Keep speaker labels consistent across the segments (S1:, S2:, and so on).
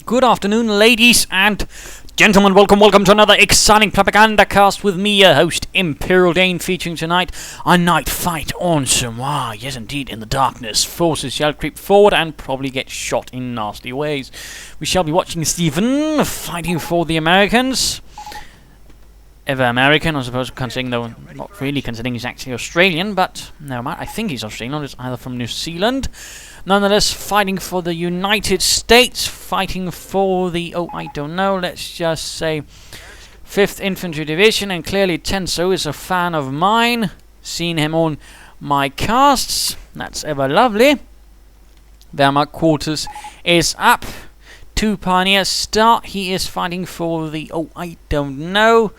S1: Good afternoon, ladies and gentlemen. Welcome to another exciting Propagandacast with me, your host, Imperial Dane, featuring tonight a night fight on Semois. Yes, indeed, in the darkness, forces shall creep forward and probably get shot in nasty ways. We shall be watching Stephenn fighting for the Americans. Ever American, I suppose, considering, though, not really considering he's actually Australian, but never mind, I think he's Australian, it's either from New Zealand. Nonetheless, fighting for the United States, fighting for the, I don't know, let's just say 5th Infantry Division, and clearly Tenso is a fan of mine. Seen him on my casts, that's ever lovely. Wehrmacht quarters is up. 2 Pioneers start, he is fighting for the, I don't know,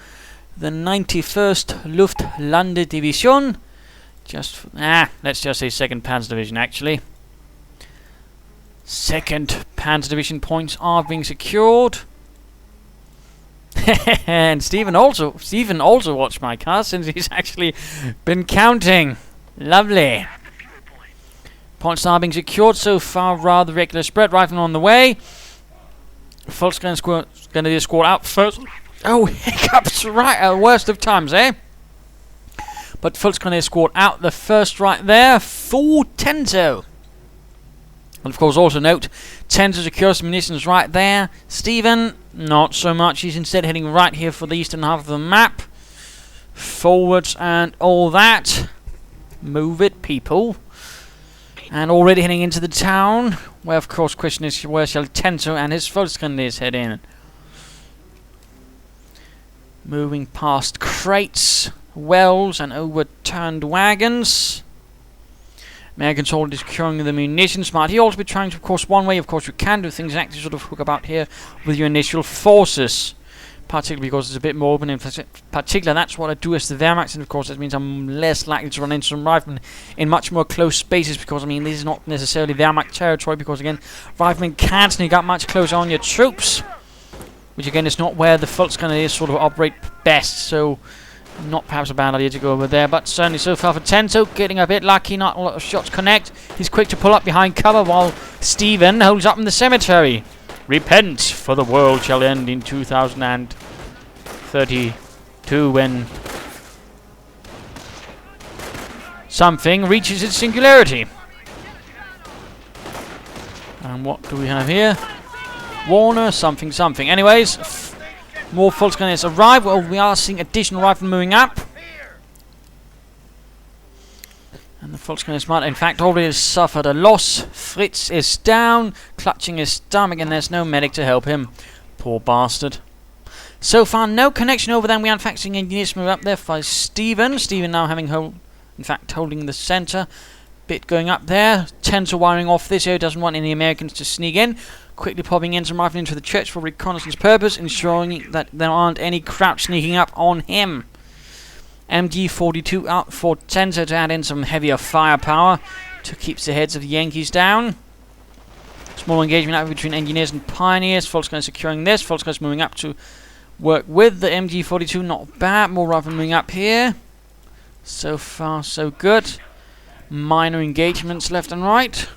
S1: the 91st Luftlandedivision. Division. Let's just say 2nd Panzer Division, actually. 2nd Panzer Division points are being secured. And Stephenn also watched my cast since he's actually been counting. Lovely. Points are being secured so far, rather regular spread. Rifleman on the way. Volksgrenadier squad out first. Oh, hiccups right, worst of times, eh? But Volksgrenadier squad out the first right there for Tenso. And of course, also note, Tenso secures munitions right there. Stephenn, not so much. He's instead heading right here for the eastern half of the map. Forwards and all that. Move it, people. And already heading into the town, where of course, question is, where shall Tenso and his Volksgrenadiers head in? Moving past crates, wells, and overturned wagons. Americans already securing the munitions. Might he also be trying to, of course, one way, of course, you can do things and actually sort of hook about here with your initial forces. Particularly because it's a bit more open. In particular, that's what I do as the Wehrmacht, and of course that means I'm less likely to run into some riflemen in much more close spaces, because, I mean, this is not necessarily Wehrmacht territory, because, again, riflemen can't sneak up much closer on your troops. Which, again, is not where the Volksgrenadiers sort of operate best, so not perhaps a bad idea to go over there, but certainly so far for Tenso, getting a bit lucky, not a lot of shots connect. He's quick to pull up behind cover while Stephenn holds up in the cemetery. Repent, for the world shall end in 2032 when something reaches its singularity. And what do we have here? Warner, something. Anyways, more Volksgrenadiers arrive. Well, we are seeing additional riflemen moving up. And the Volksgrenadiers might, in fact, already suffered a loss. Fritz is down, clutching his stomach, and there's no medic to help him. Poor bastard. So far, no connection over there. We are, in fact, seeing engineers move up there for Stephenn. Stephenn now having holding the center. Bit going up there. Tenso wiring off this area. Doesn't want any Americans to sneak in. Quickly popping in some rifle into the church for reconnaissance purpose, ensuring that there aren't any crouch sneaking up on him. MG42 out for Tenso to add in some heavier firepower to keep the heads of the Yankees down. Small engagement out between engineers and pioneers. Volksgrenadiers securing this. Volksgrenadiers moving up to work with the MG42. Not bad. More rifle moving up here. So far, so good. Minor engagements left and right.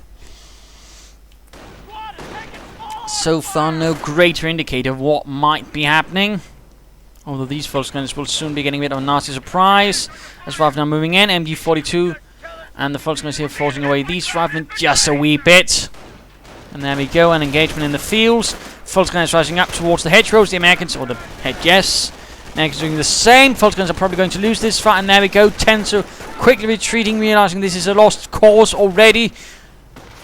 S1: So far, no greater indicator of what might be happening. Although these Volksgrenadiers will soon be getting a bit of a nasty surprise. As riflemen are moving in, MG42 and the Volksgrenadiers here forcing away these riflemen just a wee bit. And there we go, an engagement in the fields. Volksgrenadiers rising up towards the hedgerows. The Americans, or the Americans doing the same. Volksgrenadiers are probably going to lose this fight, and there we go. Tenso quickly retreating, realizing this is a lost cause already.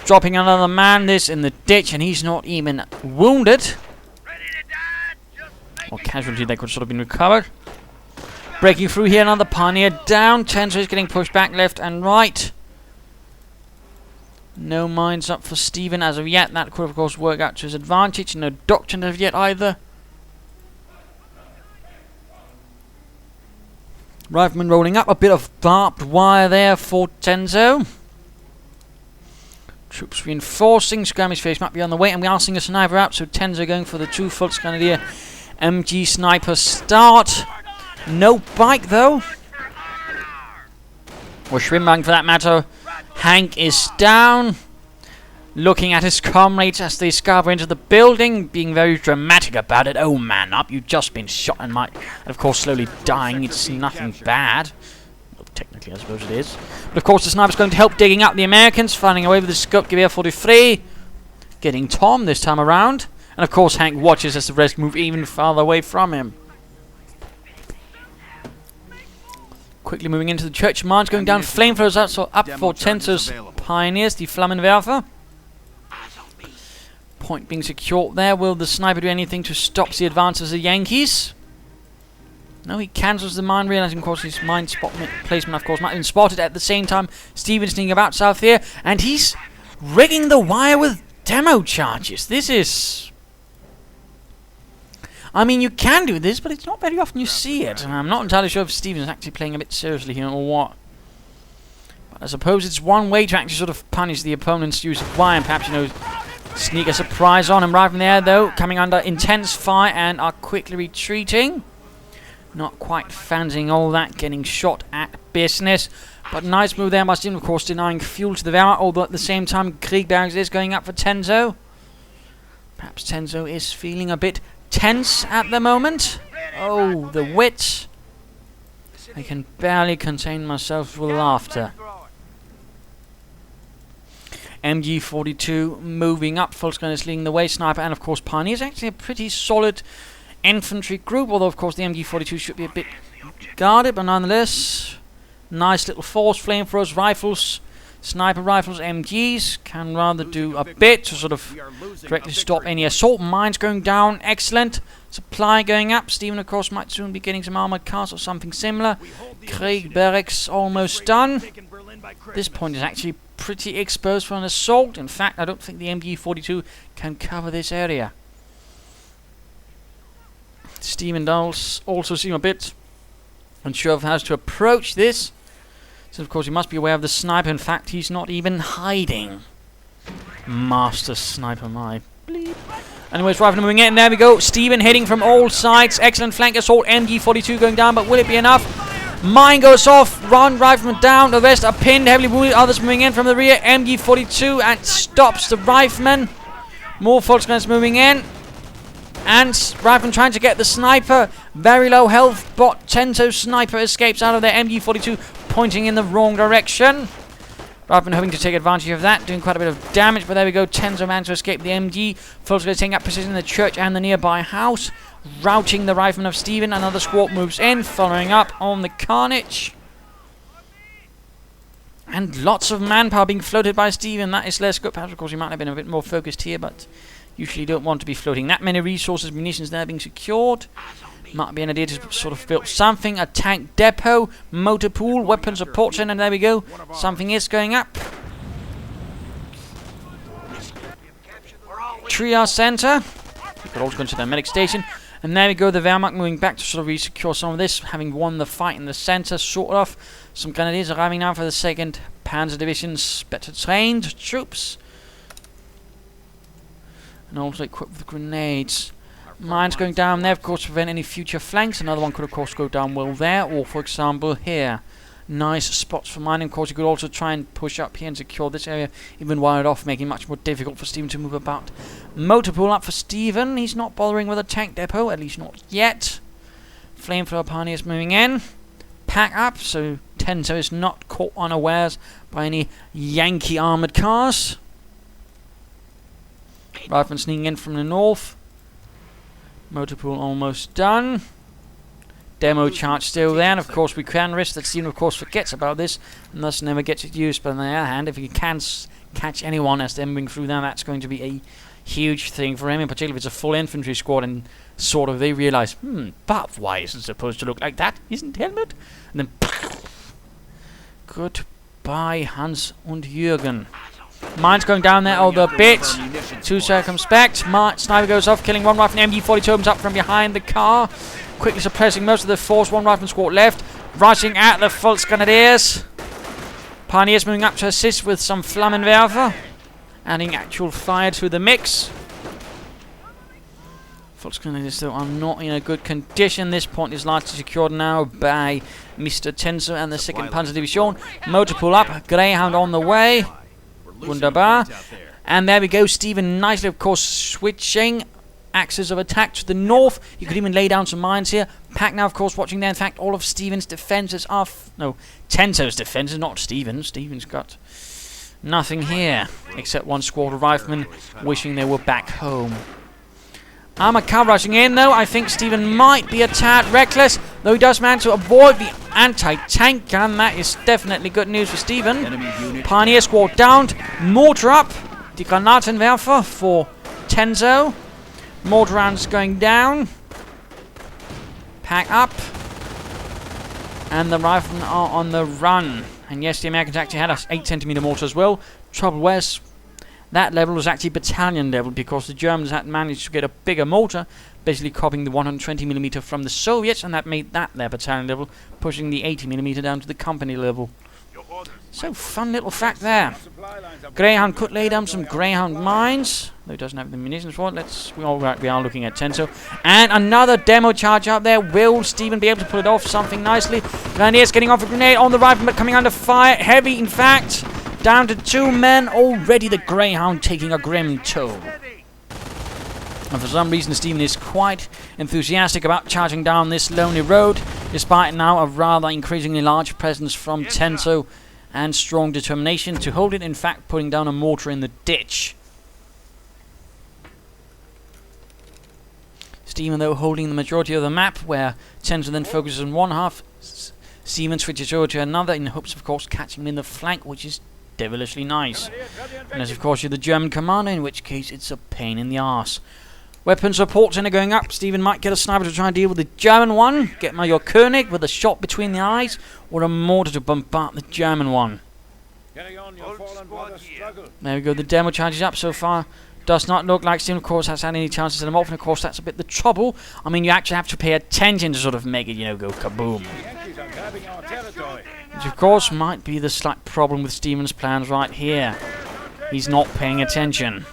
S1: Dropping another man, this in the ditch, and he's not even wounded. Or casualty that could sort of been recovered. Breaking through here, another pioneer down. Tenso is getting pushed back left and right. No mines up for Stephenn as of yet. That could, of course, work out to his advantage. No doctrine as of yet either. Rifleman rolling up. A bit of barbed wire there for Tenso. Troops reinforcing. Skirmish phase might be on the way, and we are seeing a sniper out, so Tenso going for the 2 Volksgrenadier MG sniper start. No bike though. Or Schwimmwagen for that matter. Hank is down. looking at his comrades as they scurry into the building, being very dramatic about it. Oh, man up, you've just been shot and of course slowly dying. It's nothing bad. Well, technically, I suppose it is. But of course, the sniper's going to help digging up the Americans, finding away with the scope Gewehr 43, getting Tom this time around. And of course, Hank watches as the rest move even farther away from him. Quickly moving into the church, mines going down, flamethrowers up for Tenso's Pioneers, the Flammenwerfer. Point being secured there. Will the sniper do anything to stop the advance of the Yankees? No, he cancels the mine, realizing of course his mine spot placement of course might have been spotted. At the same time, Stephenn sneaking about south here, and he's rigging the wire with demo charges. This is... I mean, you can do this, but it's not very often you see it. And I'm not entirely sure if Stephenn is actually playing a bit seriously here or what. But I suppose it's one way to actually sort of punish the opponent's use of wire, and perhaps, you know, sneak a surprise on him right from there, though. Coming under intense fire and are quickly retreating. Not quite fancying all that, getting shot at business. But nice move there by Stephenn, of course, denying fuel to the Wehrmacht, although at the same time, Kriegbergs is going up for Tenso. Perhaps Tenso is feeling a bit tense at the moment. Oh, the wit. I can barely contain myself with laughter. MG42 moving up, Volksgun is leading the way, Sniper, and of course Pioneer is actually a pretty solid infantry group, although of course the MG42 should be a bit guarded, but nonetheless, nice little force, flamethrowers, rifles, sniper rifles, MGs, can rather do a bit to sort of directly stop any assault. Mines going down, excellent. Supply going up. Stephenn, of course, might soon be getting some armored cars or something similar. Kriegbergs almost done. This point is actually pretty exposed for an assault. In fact, I don't think the MG42 can cover this area. Stephenn does also seem a bit unsure of how to approach this. So of course he must be aware of the sniper. In fact, he's not even hiding. Master sniper, my bleep. Anyways, Rifleman moving in. There we go. Stephenn hitting from all sides. Excellent flank assault. MG42 going down, but will it be enough? Mine goes off. Run, Rifleman down. The rest are pinned, heavily wounded. Others moving in from the rear. MG42 and stops the Rifleman. More Volksguns moving in. And Rifleman trying to get the sniper. Very low health, but Tenso sniper escapes out of their MG42, pointing in the wrong direction. Rifleman hoping to take advantage of that, doing quite a bit of damage, but there we go. Tenso managed to escape the MG. Volksguns taking up position in the church and the nearby house, routing the Rifleman of Stephenn. Another squad moves in, following up on the carnage. And lots of manpower being floated by Stephenn. That is less good. Perhaps, of course, he might have been a bit more focused here, but usually you don't want to be floating that many resources, munitions there being secured. Might be an idea to sort of build something. A tank depot, motor pool, weapon support center, and there we go. Something is going up. Triage center. We could also go into the medic station. And there we go, the Wehrmacht moving back to sort of re-secure some of this, having won the fight in the center, sort of. Some grenadiers arriving now for the 2nd Panzer Division's better trained troops. And also equipped with grenades. Mines going down there, of course, to prevent any future flanks. Another one could, of course, go down well there, or, for example, here. Nice spots for mining. Of course, you could also try and push up here and secure this area, even wired off, making it much more difficult for Stephenn to move about. Motor pool up for Stephenn. He's not bothering with a tank depot, at least not yet. Flamethrower Pioneers moving in. Pack up, so Tenso is not caught unawares by any Yankee armoured cars. Rifleman sneaking in from the north. Motor pool almost done. Demo charge still there, and of course we can risk that Stephenn, of course, forgets about this and thus never gets it used. But on the other hand, if he can catch anyone as they're moving through there, that's going to be a huge thing for him, in particular if it's a full infantry squad and sort of they realize, but why isn't it supposed to look like that? Isn't helmet? And then goodbye, Hans und Jürgen. Mines going down there, although a bit too circumspect. Sniper goes off, killing one Rifleman. MG42 opens up from behind the car, quickly suppressing most of the force. One Rifleman squad left, rushing at the Volksgrenadiers. Pioneers moving up to assist with some Flammenwerfer, adding actual fire to the mix. Volksgrenadiers, though, are not in a good condition. This point is largely secured now by Mr. Tenso and the 2nd Panzer Division. Motor pull up, Greyhound on the way. Wunderbar. And there we go, Stephenn nicely, of course, switching axis of attack to the north. You could even lay down some mines here. Pack now, of course, watching there. In fact, all of Stephenn's defences are... Tenso's defences, not Stephenn's. Stephenn's got nothing here, except one squad of riflemen wishing they were back home. Armour car rushing in, though. I think Stephenn might be a tad reckless, though he does manage to avoid the anti-tank gun. That is definitely good news for Stephenn. Pioneer squad downed. Mortar up. Die Granatenwerfer for Tenso. Mortar rounds going down. Pack up. And the riflemen are on the run. And yes, the Americans actually had a 8cm mortar as well. Trouble was, that level was actually battalion level because the Germans had managed to get a bigger mortar, basically copying the 120mm from the Soviets, and that made that their battalion level, pushing the 80mm down to the company level. So, fun little fact there. Greyhound could lay down some Greyhound mines, though he doesn't have the munitions for it. We are looking at Tenso. And another demo charge up there. Will Stephenn be able to pull it off something nicely? Grenadiers getting off a grenade on the rifle, but coming under fire. Heavy, in fact. Down to 2 men. Already the Greyhound taking a grim toll. And for some reason, Stephenn is quite enthusiastic about charging down this lonely road, despite now a rather increasingly large presence from Tenso and strong determination to hold it, in fact putting down a mortar in the ditch. Stephenn, though, holding the majority of the map, where Tenso then focuses on one half. Stephenn switches over to another in hopes, of course, catching him in the flank, which is devilishly nice. Unless, of course, you're the German commander, in which case it's a pain in the arse. Weapon support center going up. Stephenn might get a sniper to try and deal with the German one. Get your Koenig with a shot between the eyes, or a mortar to bombard the German one. There we go, the demo charges up so far. Does not look like Stephenn, of course, has had any chances to them off, and of course that's a bit the trouble. I mean, you actually have to pay attention to sort of make it, you know, go kaboom. Which, of course, might be the slight problem with Stephenn's plans right here. He's not paying attention.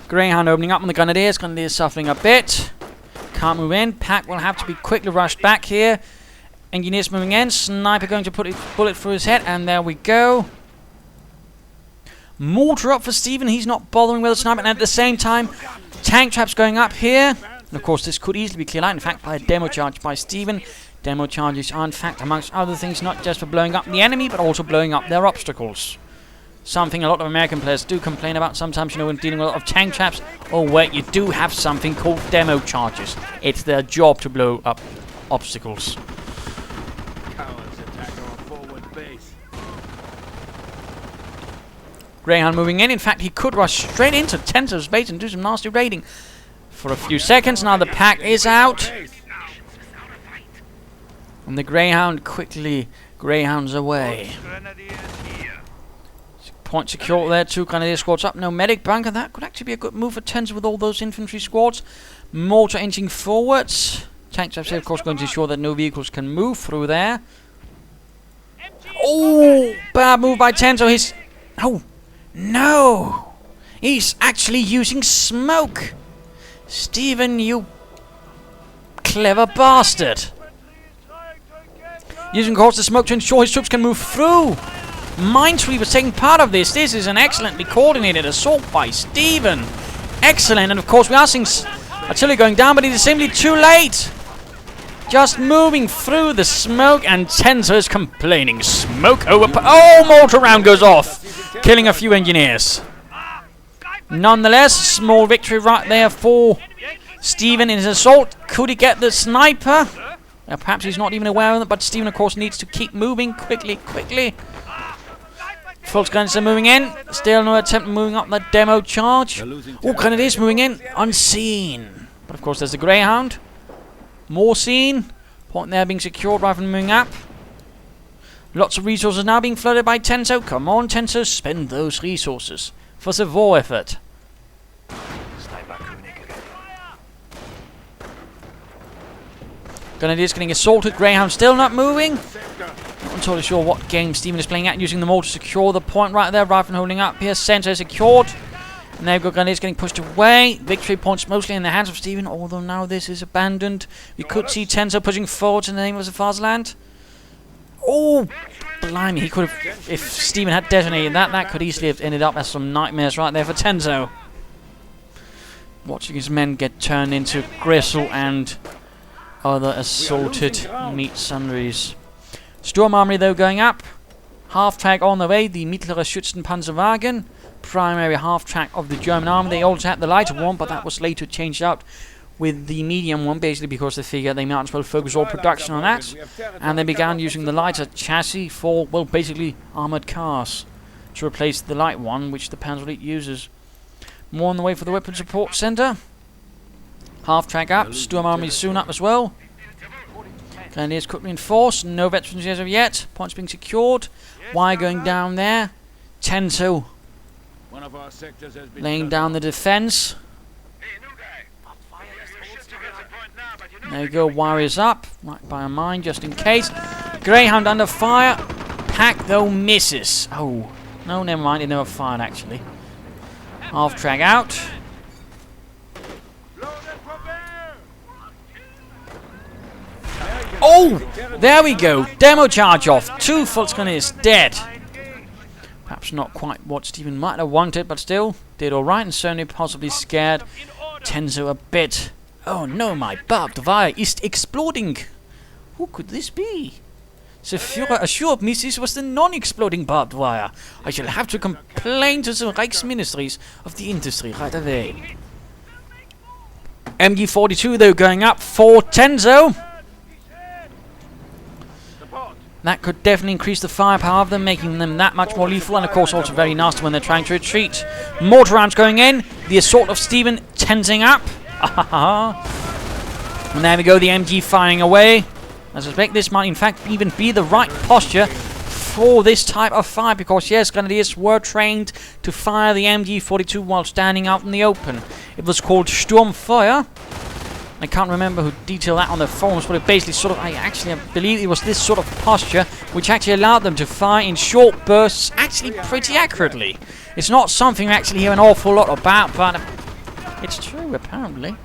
S1: Greyhound opening up on the Grenadiers. Grenadiers suffering a bit. Can't move in. Pack will have to be quickly rushed back here. Engineers moving in. Sniper going to put his bullet through his head. And there we go. Mortar up for Stephenn. He's not bothering with the sniper. And at the same time, tank traps going up here. And of course, this could easily be cleared out. In fact, by a demo charge by Stephenn. Demo charges are, in fact, amongst other things, not just for blowing up the enemy, but also blowing up their obstacles. Something a lot of American players do complain about sometimes, you know, when dealing with a lot of tank traps. Oh, wait, you do have something called demo charges. It's their job to blow up obstacles. Greyhound moving in. In fact, he could rush straight into Tenso's base and do some nasty raiding for a few seconds. Now the pack is out. And the Greyhound quickly Greyhounds away. Point secure there, 2 Grenadier squads up, no medic bunker. That could actually be a good move for Tenso with all those infantry squads. Mortar inching forwards. Tanks, of course, going to ensure that no vehicles can move through there. Oh, bad move by Tenso. He's... Oh, no. He's actually using smoke. Stephenn, you clever bastard. Using, of course, the smoke to ensure his troops can move through. Minesweeper's taking part of this. This is an excellently coordinated assault by Stephenn. Excellent. And of course we are seeing artillery going down, but it is simply too late. Just moving through the smoke, and Tenso is complaining. Smoke over... Oh, mortar round goes off, killing a few engineers. Nonetheless, small victory right there for Stephenn in his assault. Could he get the sniper? Perhaps he's not even aware of it, but Stephenn, of course, needs to keep moving quickly. Full guns are moving in. Still no attempt at moving up that demo charge. Oh, Grenadiers moving in. Unseen. But of course there's the Greyhound. More seen. Point there being secured, rifle moving up. Lots of resources now being flooded by Tenso. Come on, Tenso, spend those resources for the war effort. Grenadiers getting assaulted. Greyhound still not moving. Not entirely sure what game Stephenn is playing at, using the mortar to secure the point right there. Rifle holding up here. Center secured. And they've got Grenadiers getting pushed away. Victory points mostly in the hands of Stephenn, although now this is abandoned. We could see Tenso pushing forward in the name of the fatherland. Oh, blimey, he could have... If Stephenn had detonated that, that could easily have ended up as some nightmares right there for Tenso. Watching his men get turned into gristle and other assorted meat sundries. Storm Armory, though, going up. Half-track on the way, the Mittlere Schützenpanzerwagen. Primary half-track of the German army. They also had the lighter one, but that was later changed out with the medium one, basically because they figured they might as well focus all production on that. And they began using the lighter chassis for, well, basically armoured cars to replace the light one, which the Panzer Elite uses. More on the way for the Weapon Support Centre. Half-track up, Storm Army soon up as well. Grenadiers could reinforce, no veterans as of yet. Points being secured. Wire going down there. Tenso laying down the defence. There you go, Warriors up. Right by a mine just in case. Greyhound under fire. Pack though misses. Oh, no, never mind, it never fired actually. Half track out. Oh, there we go. Demo charge off. 2 Volksgrenadiers dead. Perhaps not quite what Stephenn might have wanted, but still did alright and certainly possibly scared Tenso a bit. Oh no, my barbed wire is exploding. Who could this be? The Führer assured me this was the non-exploding barbed wire. I shall have to complain to the Reichsministries of the Industry right away. MG42 though going up for Tenso. That could definitely increase the firepower of them, making them that much more lethal, and of course also very nasty when they're trying to retreat. Mortar rounds going in. The assault of Stephenn tensing up. And there we go, the MG firing away. I suspect this might in fact even be the right posture for this type of fire, because yes, Grenadiers were trained to fire the MG42 while standing out in the open. It was called Sturmfeuer. I can't remember who detailed that on the forums, but it basically sort of, I believe it was this sort of posture which actually allowed them to fire in short bursts, actually pretty accurately. It's not something we actually hear an awful lot about, but it's true apparently.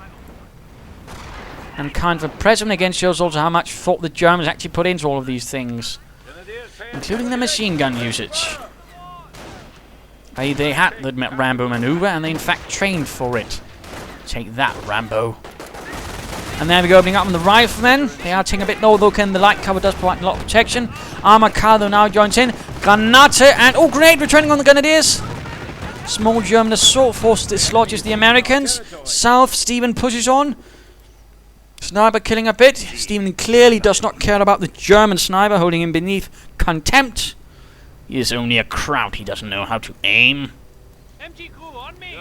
S1: And kind of impressive, and again shows also how much thought the Germans actually put into all of these things, including the machine gun usage. They had the Rambo maneuver, and they in fact trained for it. Take that, Rambo. And there we go, opening up on the riflemen. They are taking a bit low, though, and the light cover does provide a lot of protection. Armor car, though, now joins in. Granate, and oh, grenade returning on the Grenadiers. Small German assault force dislodges the Americans. South, Stephenn pushes on. Sniper killing a bit. Stephenn clearly does not care about the German sniper, holding him beneath contempt. He is only a kraut, he doesn't know how to aim. MG crew on me.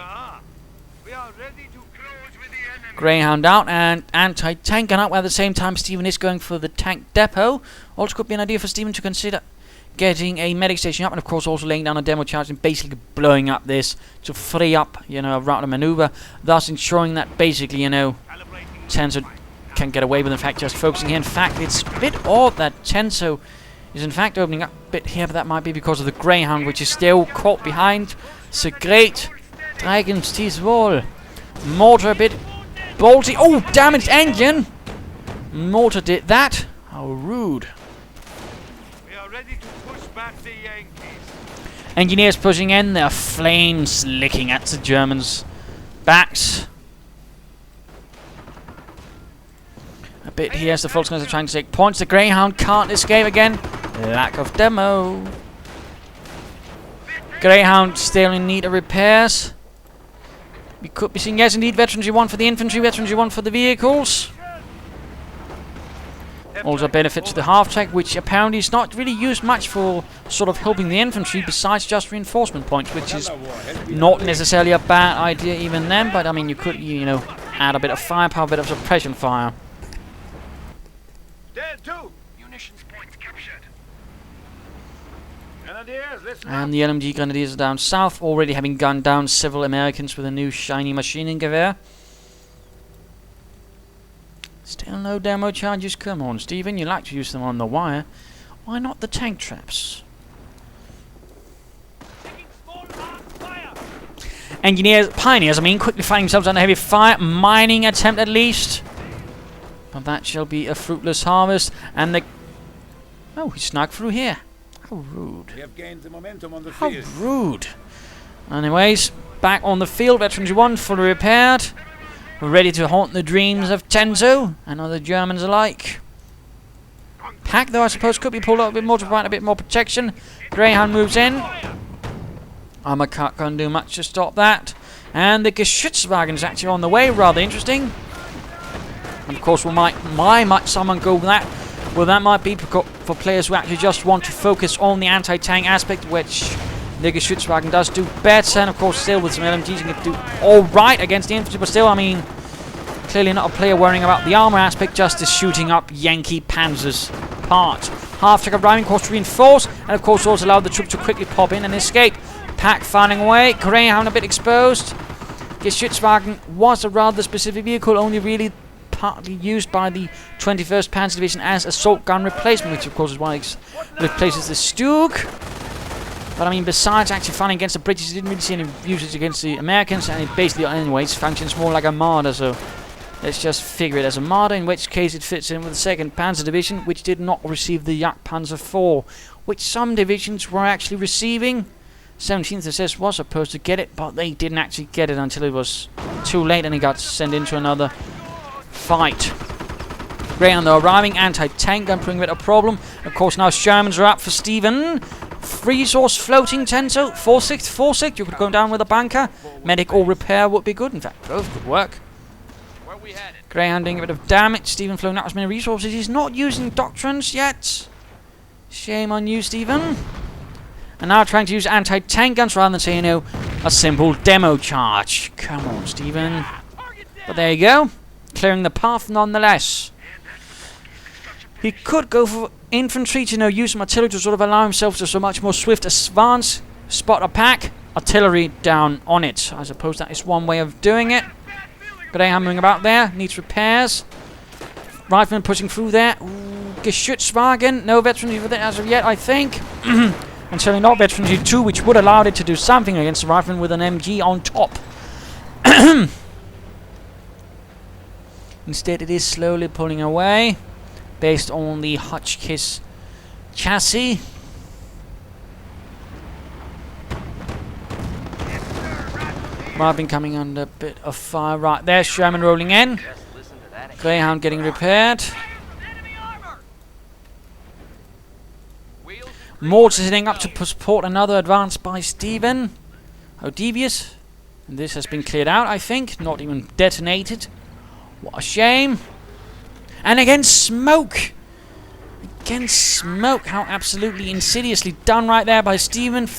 S1: We are ready to close with the enemy. Greyhound out and anti-tank gun out, while at the same time Stephenn is going for the tank depot. Also could be an idea for Stephenn to consider getting a medic station up, and of course also laying down a demo charge and basically blowing up this to free up, a route of maneuver, thus ensuring that basically, Tenso can get away with, in fact, just focusing here. In fact, it's a bit odd that Tenso is in fact opening up a bit here, but that might be because of the Greyhound, which is still caught behind the great Dragon's Teeth wall. Mortar a bit bolty. Oh, damaged engine! Mortar did that. How rude. We are ready to push back the Yankees. Engineers pushing in, their flames licking at the Germans' backs. A bit here as the Volksgrenadiers are trying to take points. The Greyhound can't escape again. Lack of demo. Greyhound still in need of repairs. We could be seeing, yes indeed, veterans you want for the infantry, veterans you want for the vehicles. Also benefit to the half-track, which apparently is not really used much for sort of helping the infantry besides just reinforcement points, which is not necessarily a bad idea even then, but I mean you could, add a bit of firepower, a bit of suppression fire. And the LMG Grenadiers are down south, already having gunned down several Americans with a new shiny machining gewehr. Still no demo charges. Come on, Stephenn, you like to use them on the wire. Why not the tank traps? Pioneers, quickly finding themselves under heavy fire. Mining attempt at least. But that shall be a fruitless harvest. And the... Oh, he snuck through here. How rude.
S2: We have gained the momentum on the
S1: How
S2: field.
S1: rude. Anyways, back on the field. Veterans 1 fully repaired. We're ready to haunt the dreams of Tenso and other Germans alike. Pack, though, I suppose, could be pulled up a bit more to provide a bit more protection. Greyhound moves in. Armor car can't do much to stop that. And the Geschützwagen is actually on the way. Rather interesting. And of course, might someone go with that? Well, that might be for players who actually just want to focus on the anti-tank aspect, which the Geschützwagen does do better. And of course, still with some LMGs, you can do alright against the infantry, but still, I mean, clearly not a player worrying about the armor aspect, just is shooting up Yankee panzers apart. Half-track arriving, of course, reinforce, and of course also allowed the troops to quickly pop in and escape. Pack firing away, Greyhound a bit exposed. Geschützwagen was a rather specific vehicle, only really partly used by the 21st Panzer Division as assault gun replacement, which of course is why it replaces the Stug. But I mean, besides actually fighting against the British, it didn't really see any usage against the Americans, and it basically, anyways, functions more like a martyr, so let's just figure it as a martyr, in which case it fits in with the 2nd Panzer Division, which did not receive the Jagdpanzer IV, which some divisions were actually receiving. 17th SS was supposed to get it, but they didn't actually get it until it was too late, and it got sent into another fight. Greyhound, though, arriving, anti-tank gun proving a bit of a problem. Of course, now Shermans are up for Stephenn. Resource floating Tenso, 4-6, you could go down with a bunker. Medic or repair would be good, in fact, both could work. Greyhound doing a bit of damage. Stephenn flowing out as many resources. He's not using doctrines yet. Shame on you, Stephenn. And now trying to use anti-tank guns rather than, say, you know, a simple demo charge. Come on, Stephenn. But there you go. Clearing the path nonetheless. He could go for infantry to, you know, use some artillery to sort of allow himself to so much more swift advance. Spot a pack. Artillery down on it. I suppose that is one way of doing it. Greyhound moving about there. Needs repairs. Rifleman pushing through there. Ooh, Geschützwagen. No veterans with it as of yet, I think. And certainly not veterans 2, which would allow it to do something against the rifleman with an MG on top. Instead, it is slowly pulling away, based on the Hotchkiss chassis. Rifleman coming under a bit of fire right there. Sherman rolling in. Greyhound getting repaired. Mortars hitting up to support another advance by Stephenn. How devious. And this has been cleared out, I think. Not even detonated. What a shame. And again, smoke. Again, smoke. How absolutely insidiously done right there by Stephenn.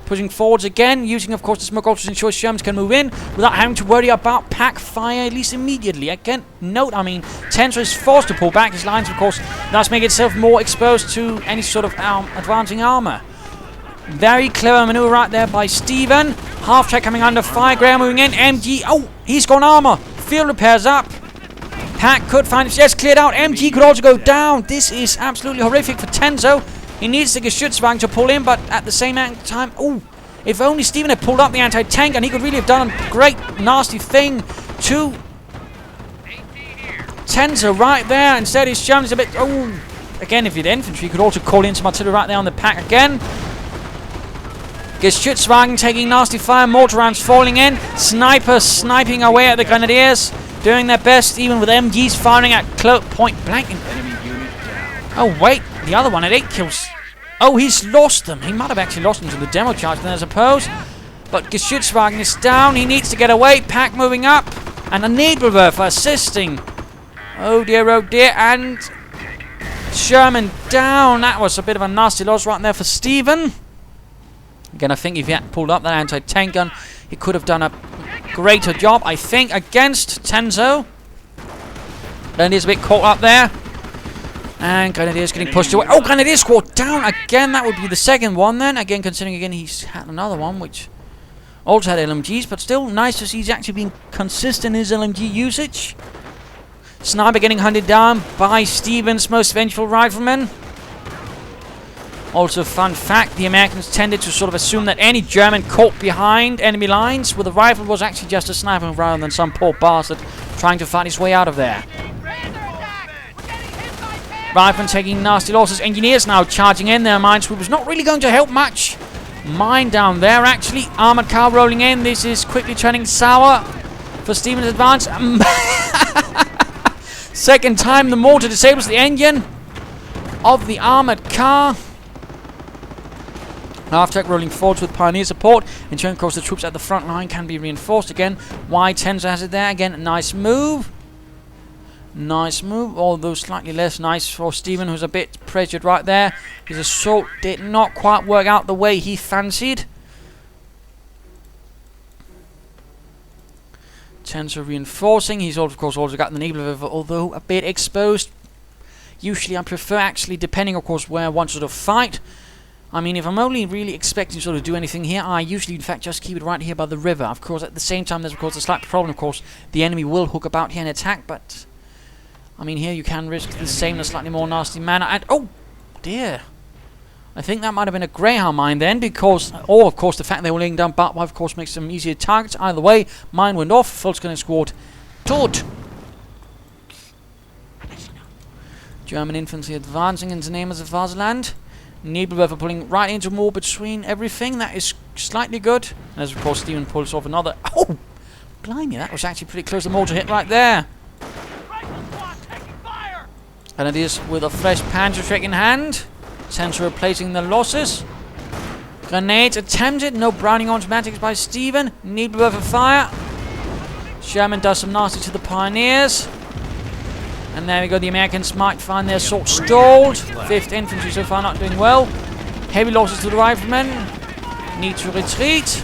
S1: Pushing forwards again, using, of course, the smoke also to ensure Shermans can move in without having to worry about pack fire, at least immediately. Again, note, I mean, Tenso is forced to pull back his lines, of course, thus making itself more exposed to any sort of advancing armor. Very clever maneuver right there by Stephenn. Half-track coming under fire, Graham moving in, MG, oh, he's gone armor. Field repairs up. Pack could find it, yes, cleared out. MG could also go down. This is absolutely horrific for Tenso. He needs the Geschützwagen to pull in, but at the same time, oh, if only Stephenn had pulled up the anti-tank, and he could really have done a great, nasty thing to Tenso right there. Instead, his Sherman's a bit, oh, again, if he had infantry, he could also call in some artillery right there on the pack again. Geschützwagen taking nasty fire, mortar rounds falling in, snipers sniping away at the grenadiers, doing their best, even with MGs firing at point blank. Oh, wait. The other one at 8 kills. Oh, he's lost them. He might have actually lost them to the demo charge then, I suppose. But Geschützwagen is down. He needs to get away. Pack moving up. And a Nebelwerfer assisting. Oh dear, oh dear. And Sherman down. That was a bit of a nasty loss right there for Stephenn. Again, I think if he had pulled up that anti-tank gun, he could have done a greater job, I think, against Tenso. Then he's a bit caught up there. And Grenadiers getting pushed away. Oh, Grenadier squad down again. That would be the second one then. Again, considering again he's had another one, which also had LMGs. But still, nice to see he's actually being consistent in his LMG usage. Sniper getting hunted down by Stephenn's most vengeful rifleman. Also, fun fact, the Americans tended to sort of assume that any German caught behind enemy lines with a rifle was actually just a sniper rather than some poor bastard trying to fight his way out of there. Rifleman taking nasty losses. Engineers now charging in there. Minesweeper's not really going to help much. Mine down there, actually. Armored car rolling in. This is quickly turning sour for Stephenn's advance. Second time the mortar disables the engine of the armored car. Half-track rolling forwards with Pioneer support. Ensuring, of course, the troops at the front line can be reinforced again. Why Tenso has it there. Again, nice move. Nice move, although slightly less nice for Stephenn, who's a bit pressured right there. His assault did not quite work out the way he fancied. Tenso reinforcing. He's, of course, also got the Nebula River, although a bit exposed. Usually I prefer, actually, depending, of course, where I want to sort of fight. I mean, if I'm only really expecting to sort of do anything here, I usually, in fact, just keep it right here by the river. Of course, at the same time, there's, of course, a slight problem. Of course, the enemy will hook about here and attack, but I mean, here you can risk the same in a slightly more nasty manner. And, oh, dear. I think that might have been a Greyhound mine then, because, or, of course, the fact they were laying down barbed wire, of course, makes them easier targets. Either way, mine went off. Full scanning squad tot. German infantry advancing into the name of the fatherland. Nebula River pulling right into more between everything. That is slightly good. And as, of course, Stephenn pulls off another. Oh, blimey, that was actually pretty close to the mortar hit right there. And it is with a fresh Panzer trick in hand. Tenso replacing the losses. Grenades attempted. No Browning automatics by Stephenn. Nebula River fire. Sherman does some nasty to the Pioneers. And there we go. The Americans might find their assault stalled. 5th Infantry so far not doing well. Heavy losses to the Riflemen. Need to retreat.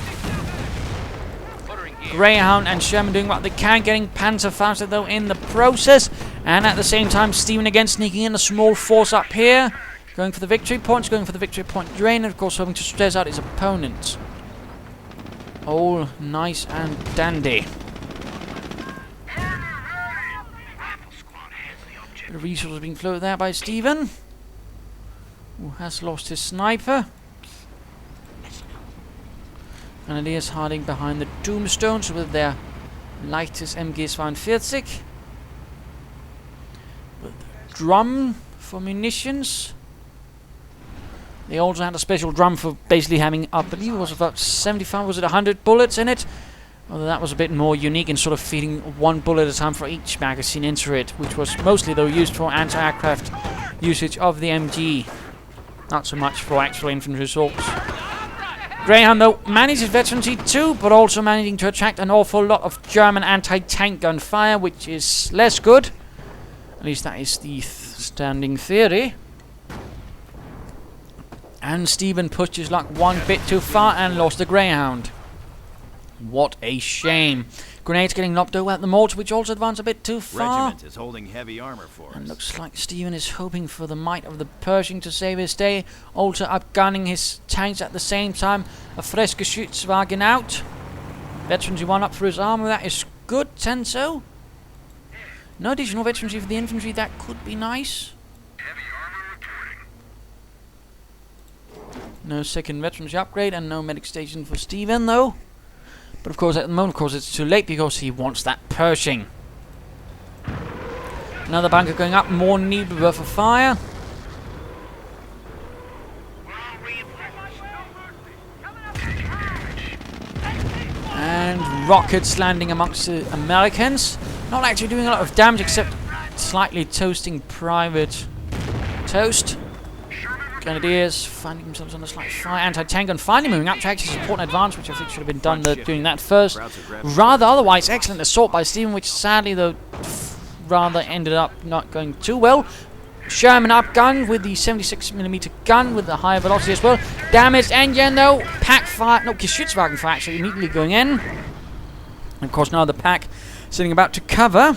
S1: Greyhound and Sherman doing what they can, getting Panzer faster though in the process. And at the same time, Stephenn again sneaking in a small force up here. Going for the victory points, going for the victory point drain, and of course hoping to stress out his opponent. All nice and dandy. Bit of resources being floated there by Stephenn, who has lost his sniper. Grenadiers hiding behind the Tombstones with their lightest MG-42. With the drum for munitions. They also had a special drum for basically having, I believe it was about 75, was it 100 bullets in it? Although that was a bit more unique in sort of feeding one bullet at a time for each magazine into it, which was mostly though used for anti-aircraft usage of the MG. Not so much for actual infantry assaults. Greyhound though manages veterancy too, but also managing to attract an awful lot of German anti-tank gunfire, which is less good. At least that is the standing theory. And Stephenn pushed his luck one bit too far and lost the Greyhound. What a shame. Grenades getting lobbed over at the mortar, which also advanced a bit too far.
S2: Regiment is holding heavy armor for us.
S1: And looks like Stephenn is hoping for the might of the Pershing to save his day. Also upgunning his tanks at the same time. A fresh Geschützwagen out. Veterans one up for his armor. That is good, Tenso. No additional veterancy for the infantry. That could be nice. No second veterancy upgrade and no medic station for Stephenn though. But of course at the moment, of course, it's too late because he wants that Pershing. Another bunker going up, more Nebula for fire. And rockets landing amongst the Americans. Not actually doing a lot of damage except slightly toasting Private Toast. Grenadiers finding themselves on a slight fire. Anti-tank gun finally moving up to actually support an advance, which I think should have been done doing that first. Rather otherwise excellent assault by Stephenn, which sadly though rather ended up not going too well. Sherman up gun with the 76mm gun with the higher velocity as well. Damaged engine though. Pack fire, no, Geschützwagen fire actually immediately going in. And of course now the pack sitting about to cover.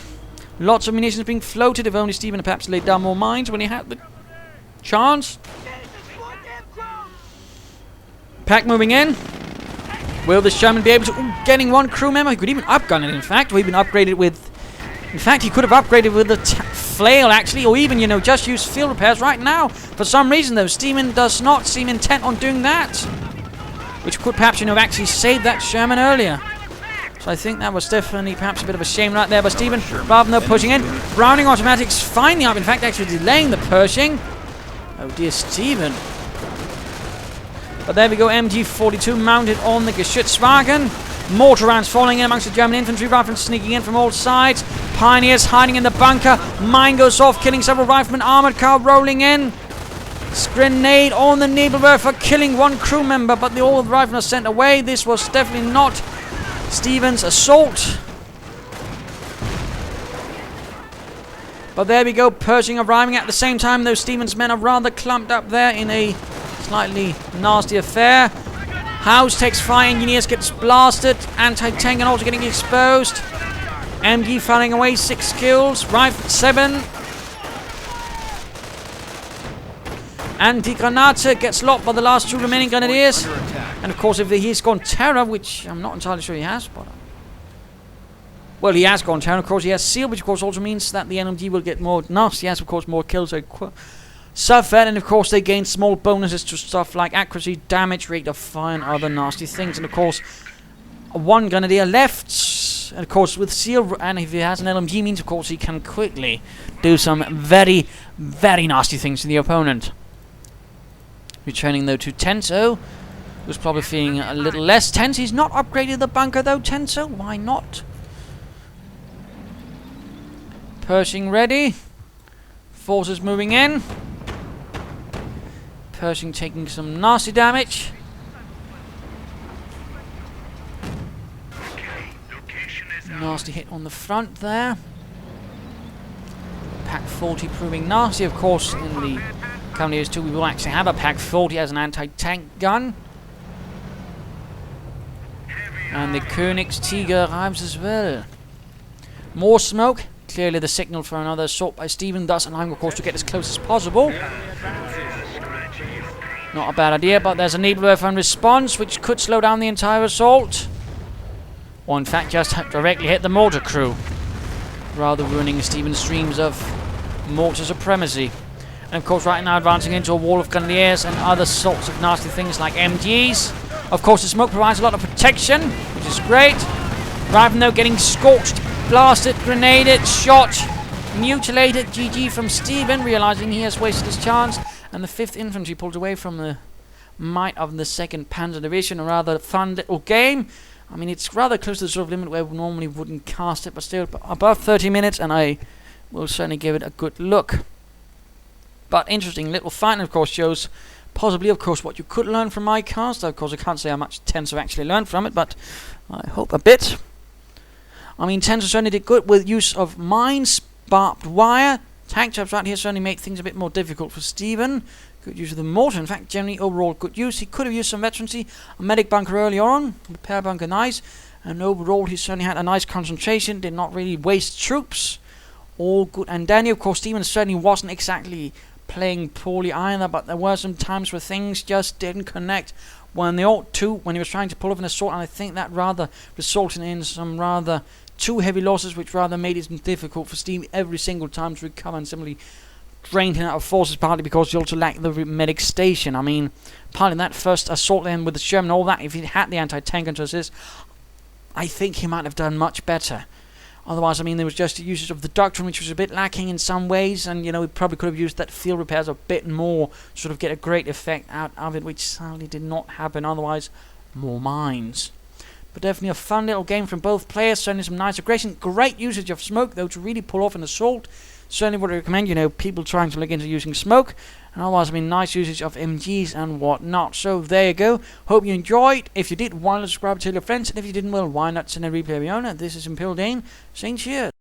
S1: Lots of munitions being floated. If only Stephenn perhaps laid down more mines when he had the chance. Pack moving in. Will the Sherman be able to... Ooh, getting one crew member. He could even upgun it, in fact. Or even upgrade it with... In fact, he could have upgraded with the flail, actually. Or even, you know, just use field repairs right now. For some reason, though, Stephenn does not seem intent on doing that. Which could perhaps, you know, actually save that Sherman earlier. So I think that was definitely perhaps a bit of a shame right there. But Stephenn, rather than pushing in, Browning automatics finding up. In fact, actually delaying the Pershing. Oh dear, Stephenn. But there we go, MG42 mounted on the Geschützwagen. Mortar rounds falling in amongst the German infantry, riflemen sneaking in from all sides. Pioneers hiding in the bunker. Mine goes off, killing several riflemen. Armored car rolling in. Grenade on the Nebelwerfer, killing one crew member, but all the riflemen are sent away. This was definitely not Stephenn's assault. But there we go, Pershing arriving at the same time, though Stephenn's men are rather clumped up there in a slightly nasty affair. House takes fire, Engineers gets blasted, anti-tank and also getting exposed. MG firing away, 6 kills, Rifle 7. Anti-Granate gets locked by the last 2 remaining Grenadiers. And of course, if he's gone Terror, which I'm not entirely sure he has, but... well, he has gone Terror, of course he has Seal, which of course also means that the NMG will get more nasty, as of course more kills are suffered, and of course they gain small bonuses to stuff like accuracy, damage, rate of fire, and other nasty things. And of course, 1 Grenadier left, and of course with Seal, and if he has an LMG, means of course he can quickly do some very, very nasty things to the opponent. Returning though to Tenso, who's probably feeling a little less tense. He's not upgraded the bunker though, Tenso. Why not? Pershing ready. Forces moving in. Pershing taking some nasty damage. Nasty hit on the front there. Pack 40 proving nasty. Of course, in the coming years too, we will actually have a Pack 40 as an anti-tank gun. And the Königs Tiger arrives as well. More smoke. Clearly the signal for another assault by Stephenn, thus allowing of course to get as close as possible. Not a bad idea, but there's a Nebelwerfer in response, which could slow down the entire assault. Or in fact just directly hit the mortar crew, rather ruining Stephenn's streams of mortar supremacy. And of course right now advancing into a wall of Grenadiers and other sorts of nasty things like MGs. Of course the smoke provides a lot of protection, which is great. Riflemen though getting scorched, blasted, grenaded, shot, mutilated. GG from Stephenn, realizing he has wasted his chance. And the 5th Infantry pulled away from the might of the 2nd Panzer Division. A rather fun little game. I mean, it's rather close to the sort of limit where we normally wouldn't cast it, but still above 30 minutes, and I will certainly give it a good look. But interesting little fight, and of course shows possibly, of course, what you could learn from my cast. Of course, I can't say how much Tenso actually learned from it, but I hope a bit. I mean, Tenso certainly did good with use of mines, barbed wire. Tank traps right here certainly make things a bit more difficult for Stephenn. Good use of the mortar. In fact, generally overall good use. He could have used some veterancy. A medic bunker earlier on. Repair bunker nice. And overall he certainly had a nice concentration. Did not really waste troops. All good. And Danny, of course, Stephenn certainly wasn't exactly playing poorly either. But there were some times where things just didn't connect when they ought to. When he was trying to pull off an assault. And I think that rather resulted in some rather too heavy losses, which rather made it difficult for Stephenn every single time to recover and simply drained him out of forces, partly because he also lacked the medic station. I mean, partly that first assault then with the Sherman, all that, if he had the anti-tank into assist, I think he might have done much better. Otherwise, I mean, there was just the usage of the doctrine, which was a bit lacking in some ways, and, you know, we probably could have used that field repairs a bit more, sort of get a great effect out of it, which sadly did not happen. Otherwise, more mines. But definitely a fun little game from both players. Certainly some nice aggression. Great usage of smoke, though, to really pull off an assault. Certainly would recommend, you know, people trying to look into using smoke. And otherwise, I mean, nice usage of MGs and whatnot. So there you go. Hope you enjoyed. If you did, why not subscribe to your friends? And if you didn't, well, why not send a replay of your own? This is Imperial Dane saying cheers.